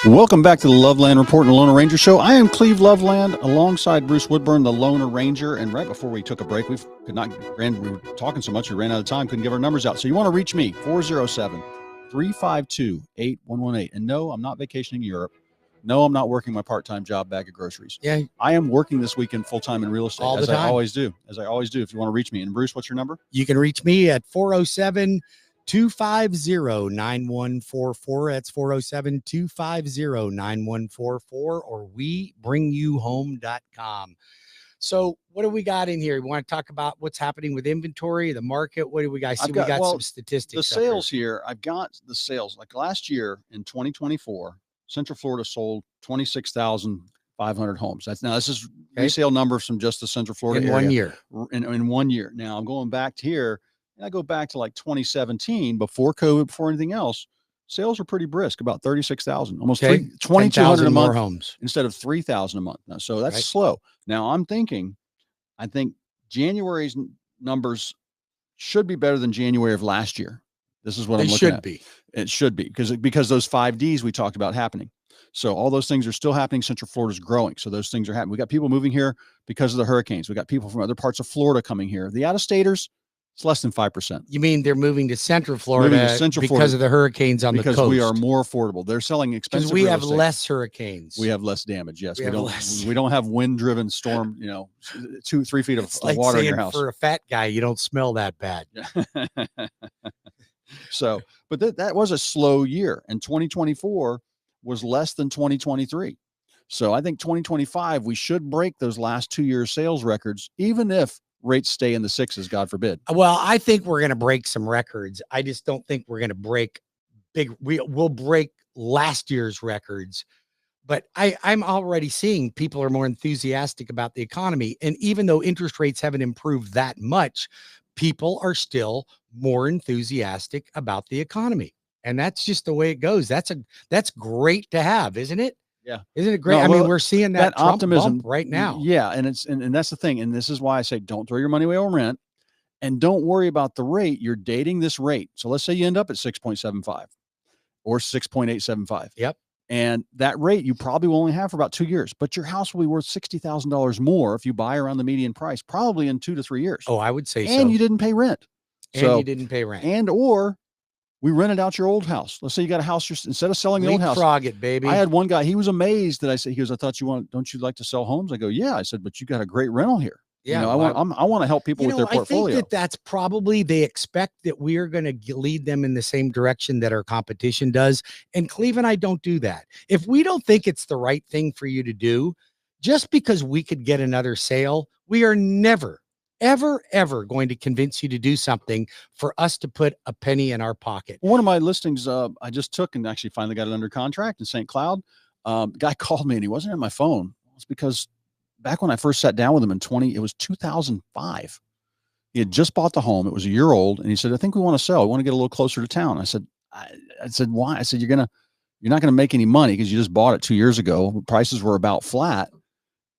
Welcome back to the Loveland Report and the Loner Ranger Show. I am Cleve Loveland alongside Bruce Woodburn, the Loner Ranger. And right before we took a break, we were talking so much we ran out of time, couldn't give our numbers out. So you want to reach me, 407-352-8118. And no, I'm not vacationing in Europe. No, I'm not working my part-time job bag of groceries. Yeah. I am working this weekend full-time in real estate, All the as time. I always do. If you want to reach me. And Bruce, what's your number? You can reach me at 407-250-9144. That's 407-250-9144 or webringyouhome.com. So what do we got in here? We want to talk about what's happening with inventory, the market. What do we guys see? We got some statistics. The sales here, I've got the sales. Like last year in 2024, Central Florida sold 26,500 homes. This is resale numbers from just the Central Florida area. 1 year. In 1 year. Now I'm going back to here. And I go back to like 2017, before COVID, before anything else, sales are pretty brisk, about 36,000, almost 2,200 a month homes instead of 3,000 a month. Now, so that's slow. Now I think January's numbers should be better than January of last year. This is what I'm looking at. It should be because those 5Ds we talked about happening. So all those things are still happening. Central Florida's growing. So those things are happening. We got people moving here because of the hurricanes. We got people from other parts of Florida coming here. The out-of-staters, it's less than 5%. You mean they're moving to Central Florida because of the hurricanes on the coast? Because we are more affordable. They're selling expensive real estate. Because we have less hurricanes. We have less damage. Yes, we don't have wind-driven storm. 2-3 feet of water in your house. For a fat guy, you don't smell that bad. So, but that was a slow year, and 2024 was less than 2023. So I think 2025 we should break those last 2 years sales records, even if rates stay in the sixes, God forbid. Well, I think we're going to break some records. I just don't think we're going to break we'll break last year's records. But I'm already seeing people are more enthusiastic about the economy. And even though interest rates haven't improved that much, people are still more enthusiastic about the economy. And that's just the way it goes. That's great to have, isn't it? Yeah. Isn't it great? No, we're seeing that optimism right now. Yeah. And that's the thing. And this is why I say, don't throw your money away on rent and don't worry about the rate. You're dating this rate. So let's say you end up at 6.75 or 6.875. Yep. And that rate you probably will only have for about 2 years, but your house will be worth $60,000 more if you buy around the median price, probably in 2 to 3 years. Oh, I would say so. And you didn't pay rent. Or we rented out your old house. Let's say you got a house, instead of selling the old house. Leapfrog it, baby. I had one guy, he was amazed that I said, I thought don't you like to sell homes? I go, yeah. I said, but you got a great rental here. Yeah. I want to help people with their portfolio. I think that's probably, they expect that we are going to lead them in the same direction that our competition does. And Cleve and I don't do that. If we don't think it's the right thing for you to do, just because we could get another sale, we are never, ever going to convince you to do something for us to put a penny in our pocket. One of my listings I just took and actually finally got it under contract in St. Cloud. The guy called me and he wasn't on my phone. It's because back when I first sat down with him it was 2005. He had just bought the home. It was a year old. And he said, I think we want to sell. We want to get a little closer to town. I said, why? I said, you're not going to make any money because you just bought it 2 years ago. Prices were about flat.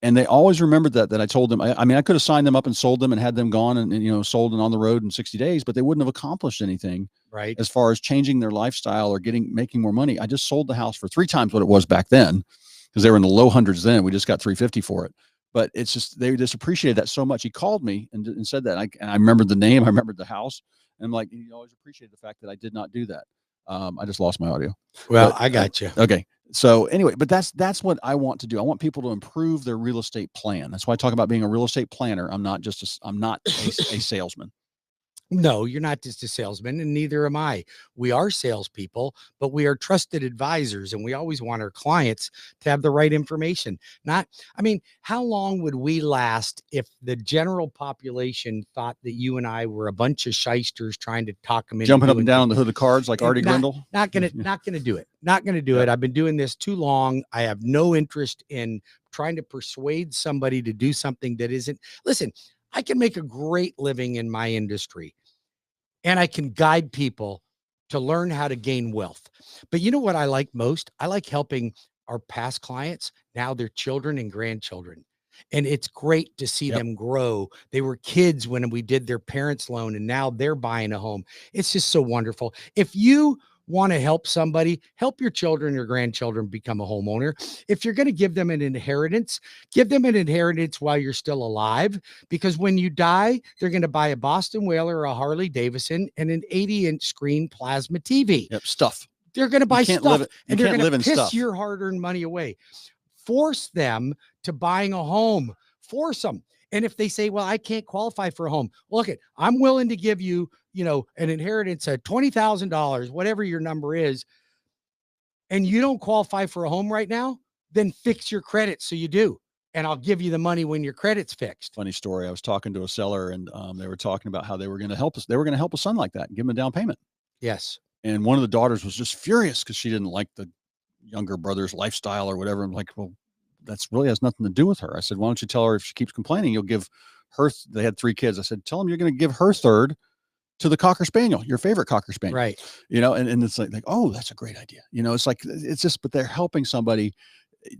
And they always remembered that I told them, I could have signed them up and sold them and had them gone and sold and on the road in 60 days, but they wouldn't have accomplished anything right as far as changing their lifestyle or making more money. I just sold the house for 3 times what it was back then because they were in the low hundreds then. We just got $350 for it. But it's just, they just appreciated that so much. He called me and said that. And I remembered the name. I remembered the house. And I'm like, he always appreciated the fact that I did not do that. I just lost my audio. Well, I got you. Okay. So anyway, but that's what I want to do. I want people to improve their real estate plan. That's why I talk about being a real estate planner. I'm not a salesman. No, you're not just a salesman, and neither am I. We are salespeople, but we are trusted advisors, and we always want our clients to have the right information. How long would we last if the general population thought that you and I were a bunch of shysters trying to talk them into jumping up and down on the hood of cards like Artie Grindle? Not gonna do it. Not gonna do it. I've been doing this too long. I have no interest in trying to persuade somebody to do something that isn't. Listen, I can make a great living in my industry and I can guide people to learn how to gain wealth. But you know what I like most? I like helping our past clients, now their children and grandchildren. And it's great to see them grow. They were kids when we did their parents' loan and now they're buying a home. It's just so wonderful. If you want to help somebody, help your children or grandchildren become a homeowner. If you're going to give them an inheritance, give them an inheritance while you're still alive, because when you die, they're going to buy a Boston Whaler or a Harley Davidson and an 80-inch screen plasma TV. Yep, stuff. They're going to buy stuff, and they're going to piss stuff. your hard-earned money away. Force them to buying a home. Force them. And if they say, well, I can't qualify for a home, look, I'm willing to give you, an inheritance of $20,000, whatever your number is, and you don't qualify for a home right now, then fix your credit so you do. And I'll give you the money when your credit's fixed. Funny story. I was talking to a seller, and they were talking about how they were going to help us. They were going to help a son like that and give him a down payment. Yes. And one of the daughters was just furious because she didn't like the younger brother's lifestyle or whatever. I'm like, well, that's really has nothing to do with her. I said, why don't you tell her if she keeps complaining, you'll give her, they had 3 kids. I said, tell them you're going to give her third to the Cocker Spaniel, your favorite Cocker Spaniel. Right. And it's like, oh, that's a great idea. It's like, it's just, but they're helping somebody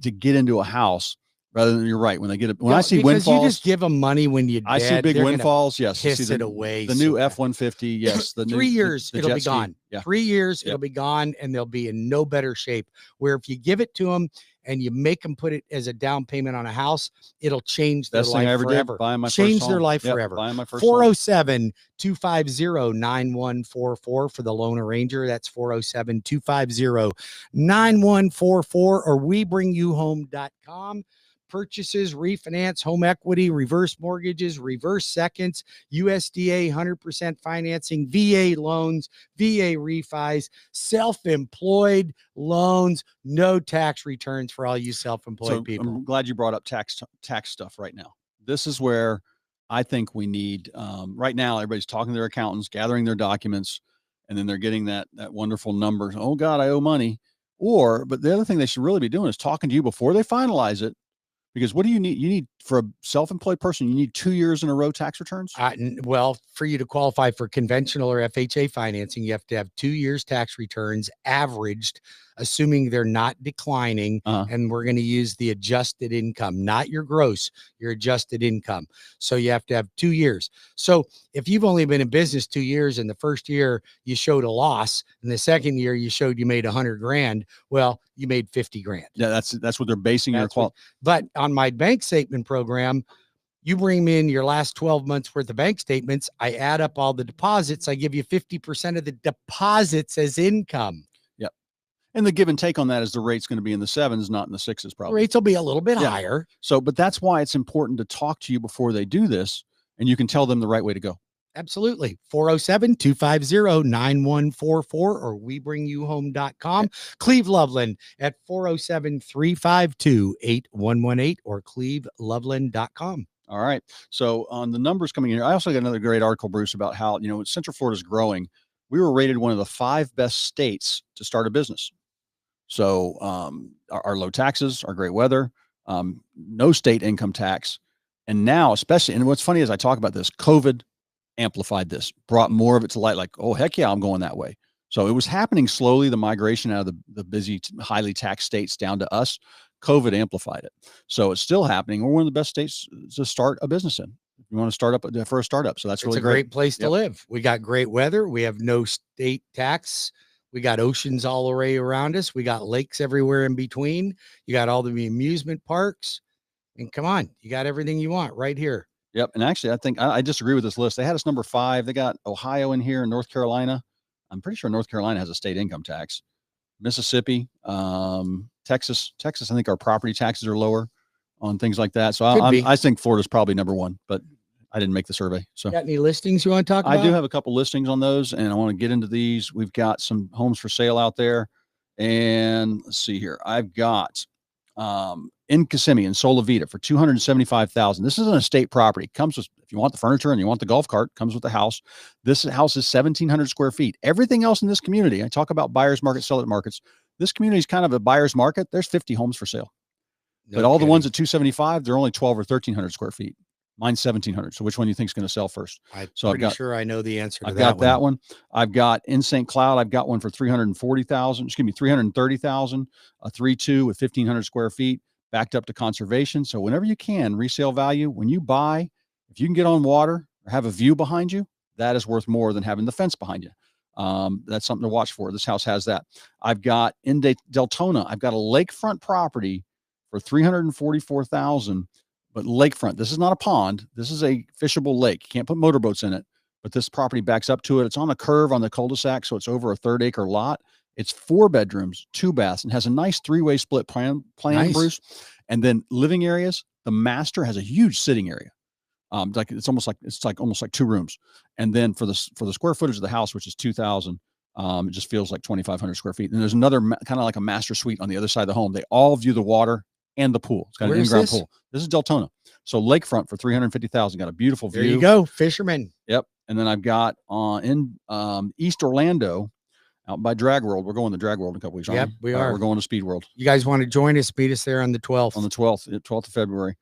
to get into a house rather than, you're right. When they get it, when I see windfalls, you just give them money when you I see big windfalls. Yes. Piss it away. The new F-150. Yes. The 3 years, it'll be gone. Yeah. 3 years, it'll be gone, and they'll be in no better shape. Where if you give it to them and you make them put it as a down payment on a house, it'll change their life forever. Change their life forever. 407-250-9144 for the Lone Ranger. That's 407-250-9144 or WeBringYouHome.com. Purchases, refinance, home equity, reverse mortgages, reverse seconds, USDA 100% financing, VA loans, VA refis, self-employed loans, no tax returns for all you self-employed people. I'm glad you brought up tax stuff right now. This is where I think we need, right now, everybody's talking to their accountants, gathering their documents, and then they're getting that wonderful number. Oh God, I owe money. But the other thing they should really be doing is talking to you before they finalize it. Because what do you need? You need, for a self-employed person, you need 2 years in a row tax returns? Well, for you to qualify for conventional or FHA financing, you have to have 2 years tax returns averaged, assuming they're not declining. And we're going to use the adjusted income, not your gross, your adjusted income. So you have to have 2 years. So if you've only been in business 2 years, and the first year you showed a loss, and the second year you showed you made $100,000, well, you made $50,000. Yeah, that's what they're basing your quality. But on my bank statement program, you bring me in your last 12 months worth of bank statements. I add up all the deposits. I give you 50% of the deposits as income. Yep. And the give and take on that is the rate's going to be in the 7s, not in the 6s, probably. Rates will be a little bit higher. So, but that's why it's important to talk to you before they do this, and you can tell them the right way to go. Absolutely. 407-250-9144 or WeBringYouHome.com. Cleve Loveland at 407-352-8118 or CleveLoveland.com. All right. So on the numbers coming in here, I also got another great article, Bruce, about how, Central Florida is growing. We were rated one of the 5 best states to start a business. So our low taxes, our great weather, no state income tax. And now, especially, and what's funny is I talk about this, COVID amplified this, brought more of it to light, like, oh, heck yeah, I'm going that way. So it was happening slowly, the migration out of the busy, highly taxed states down to us. COVID amplified it. So it's still happening. We're one of the best states to start a business in. If you want to start up for a startup. So that's really great. It's a great place to live. We got great weather. We have no state tax. We got oceans all the way around us. We got lakes everywhere in between. You got all the amusement parks. And come on, you got everything you want right here. Yep. And actually, I think I disagree with this list. They had us number 5. They got Ohio in here and North Carolina. I'm pretty sure North Carolina has a state income tax. Mississippi, Texas. I think our property taxes are lower on things like that. So I think Florida's probably number 1, but I didn't make the survey. So got any listings you want to talk about? I do have a couple listings on those, and I want to get into these. We've got some homes for sale out there. And let's see here. I've got in Kasimmee in Solavita for $275,000. This is an estate property. Comes with, if you want the furniture and you want the golf cart, comes with the house. This house is 1,700 square feet. Everything else in this community, I talk about buyer's market, seller markets. This community is kind of a buyer's market. There's 50 homes for sale. But all the ones at 275, they're only 12 or 1,300 square feet. Mine's 1,700. So which one do you think is going to sell first? I'm pretty sure I know the answer to that. I've got that one. I've got in St. Cloud. I've got one for $330,000, a 3.2 with 1,500 square feet, backed up to conservation. So whenever you can, resale value, when you buy, if you can get on water or have a view behind you, that is worth more than having the fence behind you. That's something to watch for. This house has that. I've got in Deltona, I've got a lakefront property for $344,000, but lakefront. This is not a pond. This is a fishable lake. You can't put motorboats in it, but this property backs up to it. It's on a curve on the cul-de-sac, so it's over a 1/3 acre lot. It's 4 bedrooms, 2 baths, and has a nice 3-way split plan, Nice. Bruce. And then living areas. The master has a huge sitting area. It's almost like 2 rooms. And then for the square footage of the house, which is 2,000, it just feels like 2,500 square feet. And there's another kind of like a master suite on the other side of the home. They all view the water and the pool. It's got an in-ground pool. This is Deltona. So lakefront for $350,000. Got a beautiful view. There you go, fisherman. Yep. And then I've got in East Orlando, out by Drag World. We're going to Drag World in a couple weeks. Yep, we are. We're going to Speed World. You guys want to join us? Meet us there on the 12th. On the 12th of February.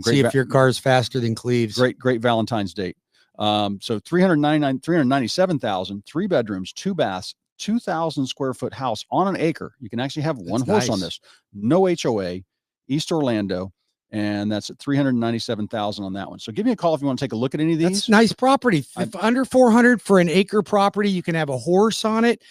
See if your car is faster than Cleve's. Great Valentine's date. So 397,000, 3 bedrooms, 2 baths, 2,000 square foot house on an acre. You can actually have one horse on this. No HOA, East Orlando. And that's at 397,000 on that one. So give me a call if you want to take a look at any of these. That's nice property. Under 400 for an acre property. You can have a horse on it.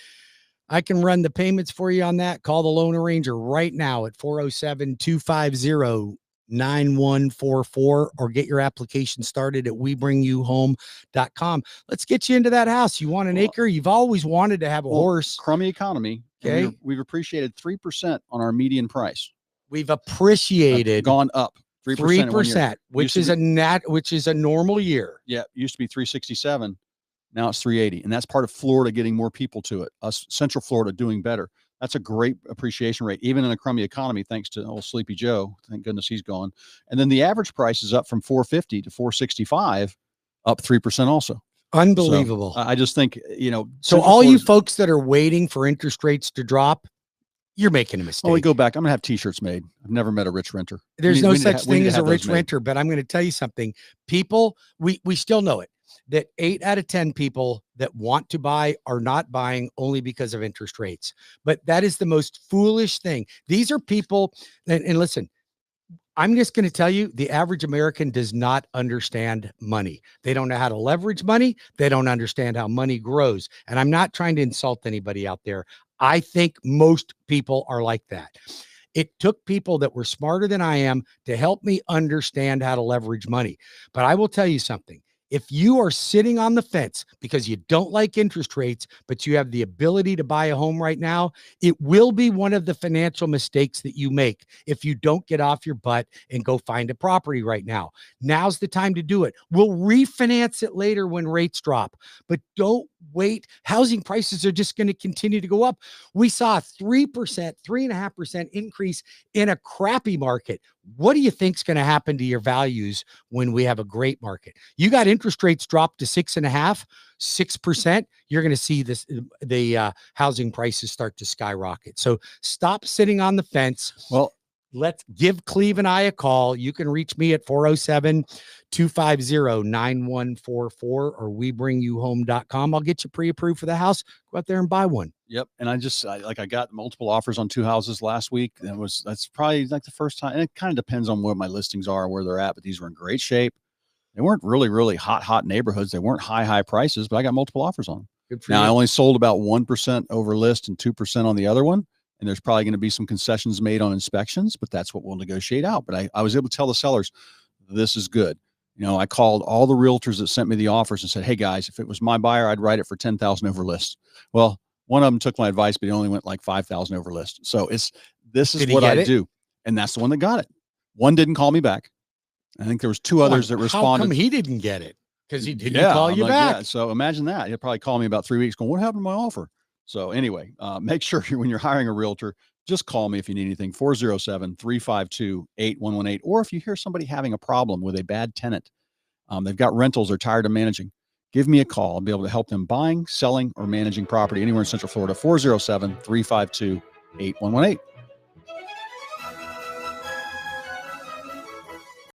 I can run the payments for you on that. Call the loan arranger right now at 407-250-9144 or get your application started at webringyouhome.com. Let's get you into that house. You want an acre? You've always wanted to have a horse. Crummy economy. Okay. We've appreciated 3% on our median price. We've appreciated gone up 3%, which is a normal year. Yeah, it used to be 367. Now it's 380, and that's part of Florida getting more people to it. Us, Central Florida, doing better. That's a great appreciation rate, even in a crummy economy, thanks to old Sleepy Joe. Thank goodness he's gone. And then the average price is up from 450 to 465, up 3% also. Unbelievable. So, I just think, So all you folks that are waiting for interest rates to drop, you're making a mistake. Oh, we go back. I'm going to have t-shirts made. I've never met a rich renter. There's no such thing as a rich renter, but I'm going to tell you something. People, we still know it, that 8 out of 10 people that want to buy are not buying only because of interest rates. But that is the most foolish thing. These are people, and listen, I'm just going to tell you, the average American does not understand money. They don't know how to leverage money. They don't understand how money grows. And I'm not trying to insult anybody out there. I think most people are like that. It took people that were smarter than I am to help me understand how to leverage money. But I will tell you something. If you are sitting on the fence because you don't like interest rates, but you have the ability to buy a home right now, it will be one of the financial mistakes that you make if you don't get off your butt and go find a property right now. Now's the time to do it. We'll refinance it later when rates drop, but don't wait. Housing prices are just going to continue to go up. We saw a 3.5% increase in a crappy market. What do you think is going to happen to your values when we have a great market? You got interest rates drop to 6.5%, 6%. You're going to see the housing prices start to skyrocket. So stop sitting on the fence. Well, let's give Cleve and I a call. You can reach me at 407-250-9144 or webringyouhome.com. I'll get you pre-approved for the house. Go out there and buy one. Yep. And I got multiple offers on 2 houses last week. That's probably like the first time. And it kind of depends on where my listings are, where they're at, but these were in great shape. They weren't really, really hot neighborhoods. They weren't high prices, but I got multiple offers on them. Good for now, you. I only sold about 1% over list and 2% on the other one. And there's probably going to be some concessions made on inspections, but that's what we'll negotiate out. But I was able to tell the sellers, this is good. I called all the realtors that sent me the offers and said, hey guys, if it was my buyer, I'd write it for 10,000 over list. Well, one of them took my advice, but he only went like 5,000 over list. So this is what I do. And that's the one that got it. One didn't call me back. I think there was 2 others that responded. How come he didn't get it? Because he didn't call you back. Yeah. So imagine that. He'll probably call me about 3 weeks going, what happened to my offer? So anyway, make sure when you're hiring a realtor, just call me if you need anything, 407-352-8118. Or if you hear somebody having a problem with a bad tenant, they've got rentals, they're tired of managing, give me a call. I'll be able to help them buying, selling, or managing property anywhere in Central Florida, 407-352-8118.